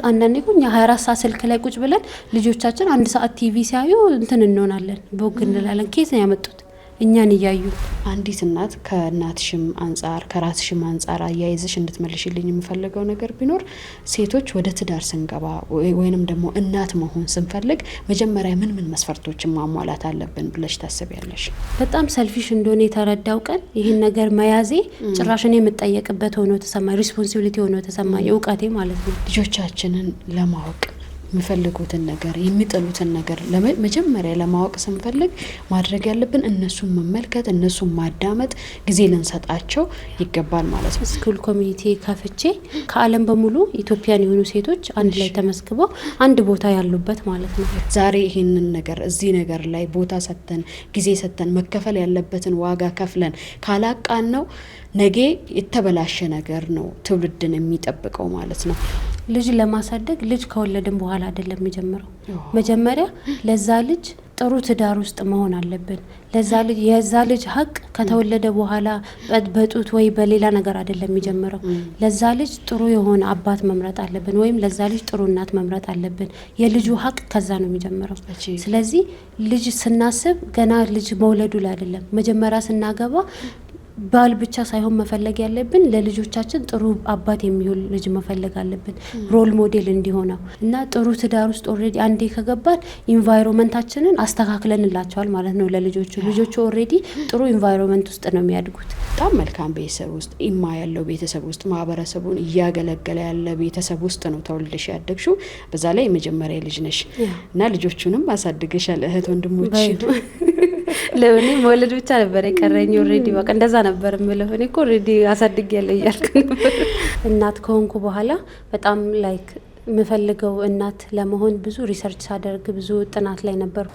አንዳንዴ እኮ እኛ 24 ሰዓት ስልክ ላይ ቁጭ ብለን ልጆቻችን 1 ሰዓት ቲቪ ሲያዩ እንትን እንሆናለን ቦግ እንላለን። ከየት ነው ያመጡት? እኛን እያዩ። አንዲት እናት ከእናትሽም አንጻር ከራስሽም አንጻር አያይዝሽ እንድትመልሽልኝ የምፈልገው ነገር ቢኖር ሴቶች ወደ ትዳር ስንገባ ወይንም ደግሞ እናት መሆን ስንፈልግ መጀመሪያ ምን መስፈርቶችን ማሟላት አለብን ብለሽ ታስቢያለሽ? በጣም ሰልፊሽ እንደሆነ የተረዳው ቀን ይህን ነገር መያዜ ጭራሽ እኔ የምጠየቅበት ሆኖ ተሰማኝ። ሪስፖንሲቢሊቲ ሆኖ ተሰማኝ፣ እውቀቴ ማለት ነው። ልጆቻችንን ለማወቅ የሚፈልጉትን ነገር የሚጠሉትን ነገር መጀመሪያ ለማወቅ ስንፈልግ ማድረግ ያለብን እነሱን መመልከት፣ እነሱን ማዳመጥ፣ ጊዜ ልንሰጣቸው ይገባል ማለት ነው። ስኩል ኮሚኒቲ ከፍቼ ከዓለም በሙሉ ኢትዮጵያን የሆኑ ሴቶች አንድ ላይ ተመስክበው አንድ ቦታ ያሉበት ማለት ነው። ዛሬ ይህንን ነገር እዚህ ነገር ላይ ቦታ ሰጥተን ጊዜ ሰጥተን መከፈል ያለበትን ዋጋ ከፍለን ካላቃን ነው ነገ የተበላሸ ነገር ነው ትውልድን የሚጠብቀው ማለት ነው። ልጅ ለማሳደግ ልጅ ከወለድን በኋላ አይደለም የሚጀምረው። መጀመሪያ ለዛ ልጅ ጥሩ ትዳር ውስጥ መሆን አለብን። ለዛ ልጅ የዛ ልጅ ሀቅ ከተወለደ በኋላ በጡት ወይ በሌላ ነገር አይደለም የሚጀምረው። ለዛ ልጅ ጥሩ የሆነ አባት መምረጥ አለብን፣ ወይም ለዛ ልጅ ጥሩ እናት መምረጥ አለብን። የልጁ ሀቅ ከዛ ነው የሚጀምረው። ስለዚህ ልጅ ስናስብ ገና ልጅ መውለዱ ላይ አይደለም። መጀመሪያ ስናገባ ባል ብቻ ሳይሆን መፈለግ ያለብን ለልጆቻችን ጥሩ አባት የሚሆን ልጅ መፈለግ አለብን፣ ሮል ሞዴል እንዲሆነው እና ጥሩ ትዳር ውስጥ ኦሬዲ አንዴ ከገባን ኢንቫይሮንመንታችንን አስተካክለንላቸዋል ማለት ነው ለልጆቹ። ልጆቹ ኦሬዲ ጥሩ ኢንቫይሮንመንት ውስጥ ነው የሚያድጉት። በጣም መልካም ቤተሰብ ውስጥ ኢማ ያለው ቤተሰብ ውስጥ ማህበረሰቡን እያገለገለ ያለ ቤተሰብ ውስጥ ነው ተወልደሽ ያደግሽው። በዛ ላይ የመጀመሪያ ልጅ ነሽ እና ልጆቹንም አሳድገሻል። እህት ወንድሞች ለኔ መውለድ ብቻ ነበር የቀረኝ። ኦሬዲ በቃ እንደዛ ነበር የምለው። እኔ እኮ ኦሬዲ አሳድግ ያለ እያልኩ ነበር። እናት ከሆንኩ በኋላ በጣም ላይክ የምፈልገው እናት ለመሆን ብዙ ሪሰርች ሳደርግ ብዙ ጥናት ላይ ነበር።